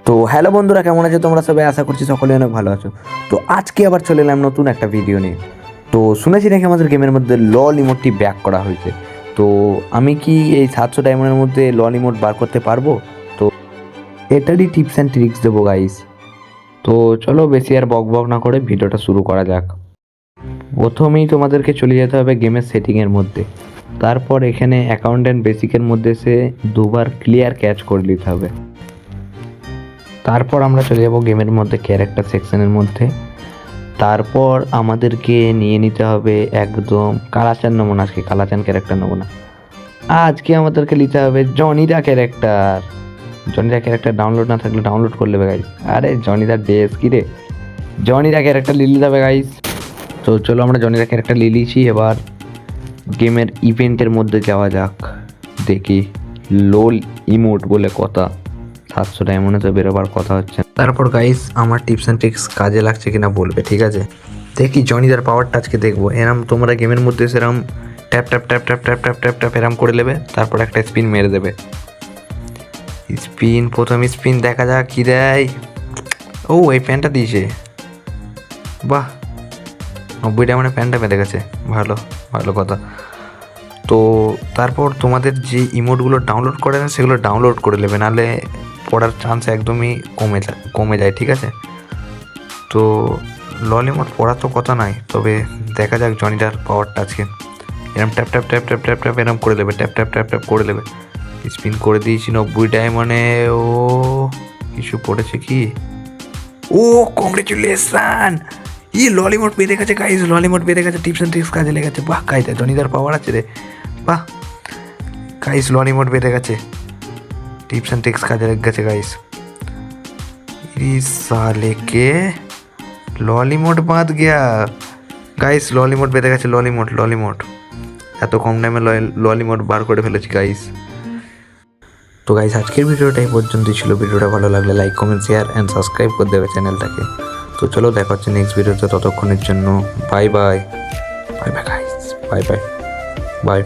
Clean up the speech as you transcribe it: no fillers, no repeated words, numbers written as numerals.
তো হ্যালো বন্ধুরা, কেমন আছো তোমরা সবাই? আশা করছি সকলে অনেক ভালো আছো। তো আজকে আবার চলে এলাম নতুন একটা ভিডিও নিয়ে। তো শুনেছি নাকি আমাদের গেমের মধ্যে লল ইমোটটি ব্যাক করা হয়েছে। তো আমি কি এই 700 ডায়মন্ডের মধ্যে লল ইমোট বার করতে পারবো? তো এটারই টিপস অ্যান্ড ট্রিক্স দেবো গাইস। তো চলো বেশি আর বক বক না করে ভিডিওটা শুরু করা যাক। প্রথমেই তোমাদেরকে চলে যেতে হবে গেমের সেটিংয়ের মধ্যে। তারপর এখানে অ্যাকাউন্ট অ্যান্ড বেসিকের মধ্যে সে দুবার ক্লিয়ার ক্যাচ করে নিতে হবে। তারপর আমরা চলে যাব গেমের মধ্যে ক্যারেক্টার সেকশনের মধ্যে। তারপর আমাদেরকে নিয়ে নিতে হবে একদম কালাচান নেবো না, আজকে কালাচান ক্যারেক্টার নেবো না, আজকে আমাদেরকে নিতে হবে জনিদা ক্যারেক্টার। জনিদা ক্যারেক্টার ডাউনলোড না থাকলে ডাউনলোড করে নেবে গাইস। আরে জনিদার ডেস কি রে, জনিদা ক্যারেক্টার নিয়ে নিতে হবে গাইস। তো চলো আমরা জনিদা ক্যারেক্টার নিয়ে নিয়েছি। এবার গেমের ইভেন্টের মধ্যে যাওয়া যাক। দেখি লোল ইমোট বলে কথা, 700 ডায়মন্ডে তো বেরোবার কথা হচ্ছে। তারপর গাইস আমার টিপস অ্যান্ড ট্রিক্স কাজে লাগছে কিনা বলবে, ঠিক আছে? দেখি জনিদার পাওয়ারটা আজকে দেখবো। এরম তোমরা গেমের মধ্যে সেরম tap tap tap tap tap tap tap tap এরম করে নেবে, তারপর একটা স্পিন মেরে দেবে। স্পিন, প্রথম স্পিন দেখা যাক কি দেয়। ও এই প্যান্টটা দিয়েছে, বাহ 90 ডায়মন্ডে প্যান্টটা বেঁধে গেছে, ভালো ভালো কথা। তো তারপর তোমাদের যে ইমোটগুলো ডাউনলোড করে না সেগুলো ডাউনলোড করে নেবে, নাহলে পড়ার চান্স একদমই কমে যায়, ঠিক আছে? তো লল ইমোট পড়ার তো কথা নাই, তবে দেখা যাক জনিদার পাওয়ারটা আজকে। এরম tap tap tap tap tap tap এরম করে দেবে, ট্যাপ ট্যাপ ট্যাপ ট্যাপ করে দেবে। স্পিন করে দিয়েছি 90 ডায়মন্ডে। ও কিছু পড়েছে কি? ও কংগ্রেচুলেশন, লল ইমোট বেঁধে গেছে গাইজ, লল ইমোট বেঁধে গেছে, টিপস অ্যান্ড ট্রিক্স কাজে লেগেছে। বাহ গাইজ, জনিদার পাওয়ার আছে রে, বাহ গাইস লল ইমোট বেঁধে গেছে, টিপস অ্যান্ড ট্রিক্স কাজে লেগে গেছে গাইস। साले के लॉल इमोट बांध गया গাইস, লল ইমোট বেঁধে গেছে, লল ইমোট এত কম টাইমে লল ইমোট বার করে ফেলেছি গাইস। তো গাইস আজকের ভিডিওটা এই পর্যন্তই ছিল। ভিডিওটা ভালো লাগলে like comment share and subscribe করে দেবে চ্যানেলটাকে। তো চলো দেখা হচ্ছে নেক্সট ভিডিওতে, ততক্ষণের জন্য bye bye. Bye bye guys, bye bye bye.